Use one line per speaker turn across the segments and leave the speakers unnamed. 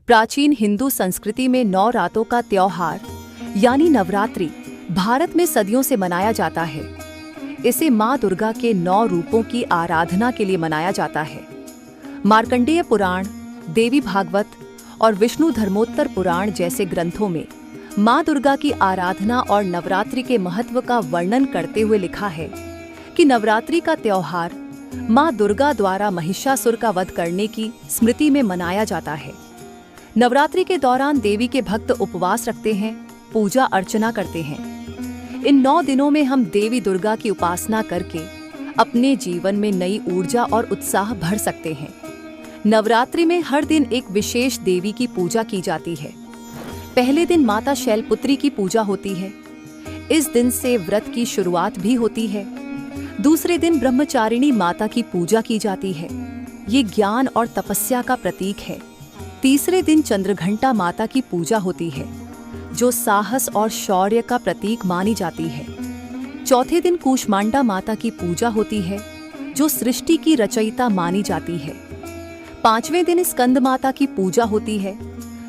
प्राचीन हिंदू संस्कृति में 9 रातों का त्योहार यानी नवरात्रि भारत में सदियों से मनाया जाता है। इसे माँ दुर्गा के 9 रूपों की आराधना के लिए मनाया जाता है। मार्कंडेय पुराण, देवी भागवत और विष्णु धर्मोत्तर पुराण जैसे ग्रंथों में माँ दुर्गा की आराधना और नवरात्रि के महत्व का वर्णन करते हुए लिखा है कि नवरात्रि का त्योहार माँ दुर्गा द्वारा महिषासुर का वध करने की स्मृति में मनाया जाता है। नवरात्रि के दौरान देवी के भक्त उपवास रखते हैं, पूजा अर्चना करते हैं। इन 9 दिनों में हम देवी दुर्गा की उपासना करके अपने जीवन में नई ऊर्जा और उत्साह भर सकते हैं। नवरात्रि में हर दिन एक विशेष देवी की पूजा की जाती है। पहले दिन माता शैलपुत्री की पूजा होती है। इस दिन से व्रत की शुरुआत भी होती है। दूसरे दिन ब्रह्मचारिणी माता की पूजा की जाती है। ये ज्ञान और तपस्या का प्रतीक है। तीसरे दिन चंद्रघंटा माता की पूजा होती है, जो साहस और शौर्य का प्रतीक मानी जाती है। चौथे दिन कूष्मांडा माता की पूजा होती है, जो सृष्टि की रचयिता मानी जाती है। पांचवें दिन स्कंद माता की पूजा होती है,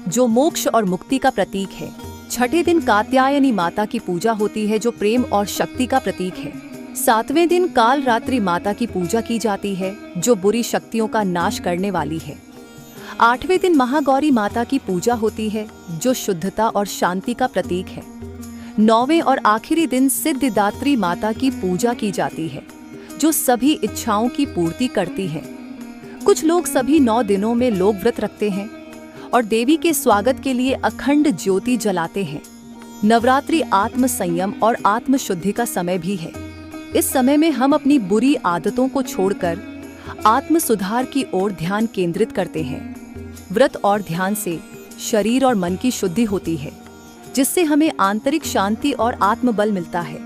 जो मोक्ष और मुक्ति का प्रतीक है। छठे दिन कात्यायनी माता की पूजा होती है, जो प्रेम और शक्ति का प्रतीक है। सातवें दिन कालरात्रि माता की पूजा की जाती है, जो बुरी शक्तियों का नाश करने वाली है। आठवें दिन महागौरी माता की पूजा होती है, जो शुद्धता और शांति का प्रतीक है। नौवें और आखिरी दिन सिद्धिदात्री माता की पूजा की जाती है, जो सभी इच्छाओं की पूर्ति करती है। कुछ लोग सभी 9 दिनों में लोक व्रत रखते हैं और देवी के स्वागत के लिए अखंड ज्योति जलाते हैं। नवरात्रि आत्म संयम और आत्म शुद्धि का समय भी है। इस समय में हम अपनी बुरी आदतों को छोड़कर आत्म सुधार की ओर ध्यान केंद्रित करते हैं। व्रत और ध्यान से शरीर और मन की शुद्धि होती है, जिससे हमें आंतरिक शांति और आत्मबल मिलता है।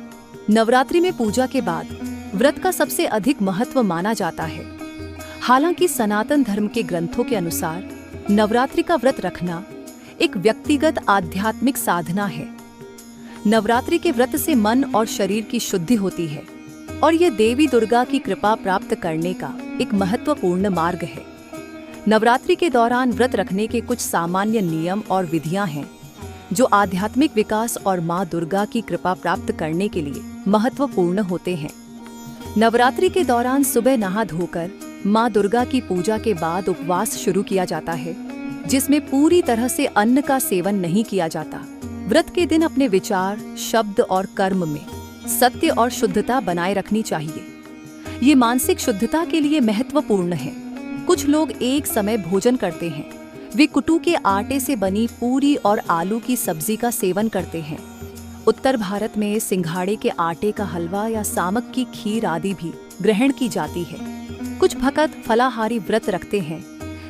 नवरात्रि में पूजा के बाद व्रत का सबसे अधिक महत्व माना जाता है। हालांकि सनातन धर्म के ग्रंथों के अनुसार नवरात्रि का व्रत रखना एक व्यक्तिगत आध्यात्मिक साधना है। नवरात्रि के व्रत से मन और शरीर की शुद्धि होती है और यह देवी दुर्गा की कृपा प्राप्त करने का एक महत्वपूर्ण मार्ग है। नवरात्रि के दौरान व्रत रखने के कुछ सामान्य नियम और विधियां हैं, जो आध्यात्मिक विकास और माँ दुर्गा की कृपा प्राप्त करने के लिए महत्वपूर्ण होते हैं। नवरात्रि के दौरान सुबह नहा धोकर माँ दुर्गा की पूजा के बाद उपवास शुरू किया जाता है, जिसमें पूरी तरह से अन्न का सेवन नहीं किया जाता। व्रत के दिन अपने विचार, शब्द और कर्म में सत्य और शुद्धता बनाए रखनी चाहिए। ये मानसिक शुद्धता के लिए महत्वपूर्ण है। कुछ लोग एक समय भोजन करते हैं। वे कुटू के आटे से बनी पूरी और आलू की सब्जी का सेवन करते हैं। उत्तर भारत में सिंघाड़े के आटे का हलवा या सामक की खीर आदि भी ग्रहण की जाती है। कुछ भक्त फलाहारी व्रत रखते हैं,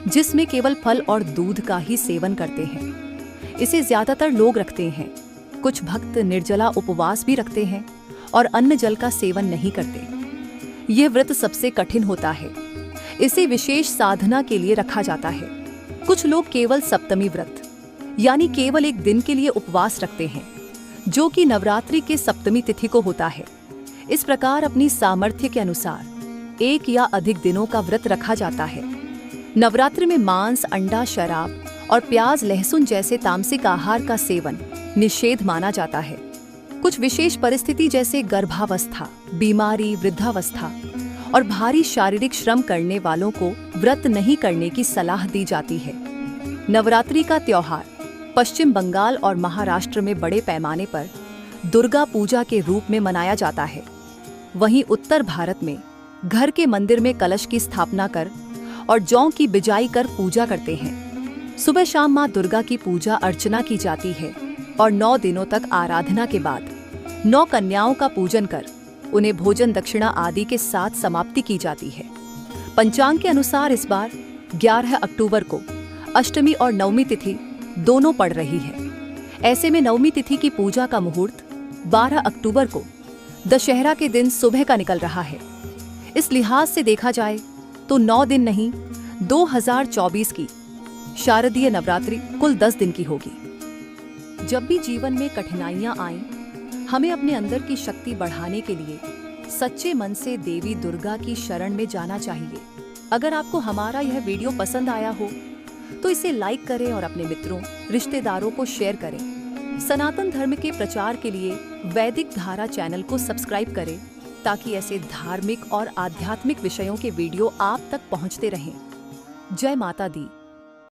जिसमें केवल फल और दूध का ही सेवन करते हैं। इसे ज्यादातर लोग रखते हैं। कुछ भक्त निर्जला उपवास भी रखते हैं और अन्न जल का सेवन नहीं करते। यह व्रत सबसे कठिन होता है। इसे विशेष साधना के लिए रखा जाता है। कुछ लोग केवल सप्तमी व्रत यानी केवल एक दिन के लिए उपवास रखते हैं, जो कि नवरात्रि के सप्तमी तिथि को होता है। इस प्रकार अपनी सामर्थ्य के अनुसार एक या अधिक दिनों का व्रत रखा जाता है। नवरात्रि में मांस, अंडा, शराब और प्याज, लहसुन जैसे तामसिक आहार का सेवन निषेध माना जाता है। कुछ विशेष परिस्थिति जैसे गर्भावस्था, बीमारी, वृद्धावस्था और भारी शारीरिक श्रम करने वालों को व्रत नहीं करने की सलाह दी जाती है। नवरात्रि का त्योहार पश्चिम बंगाल और महाराष्ट्र में बड़े पैमाने पर दुर्गा पूजा के रूप में मनाया जाता है। वहीं उत्तर भारत में घर के मंदिर में कलश की स्थापना कर और जौ की बिजाई कर पूजा करते हैं। सुबह शाम माँ दुर्गा की पूजा अर्चना की जाती है और 9 दिनों तक आराधना के बाद 9 कन्याओं का पूजन कर उन्हें भोजन दक्षिणा आदि के साथ समाप्ति की जाती है। पंचांग के अनुसार इस बार 11 अक्टूबर को अष्टमी और नवमी तिथि दोनों पड़ रही है। ऐसे में नवमी तिथि की पूजा का मुहूर्त 12 अक्टूबर को दशहरा के दिन सुबह का निकल रहा है। इस लिहाज से देखा जाए तो 9 दिन नहीं, 2024 की शारदीय नवरात्रि कुल 10 दिन की होगी। जब भी जीवन में कठिनाइयां आएं, हमें अपने अंदर की शक्ति बढ़ाने के लिए सच्चे मन से देवी दुर्गा की शरण में जाना चाहिए। अगर आपको हमारा यह वीडियो पसंद आया हो तो इसे लाइक करें और अपने मित्रों, रिश्तेदारों को शेयर करें। सनातन धर्म के प्रचार के लिए वैदिक धारा चैनल को सब्सक्राइब करें ताकि ऐसे धार्मिक और आध्यात्मिक विषयों के वीडियो आप तक पहुंचते रहें। जय माता दी।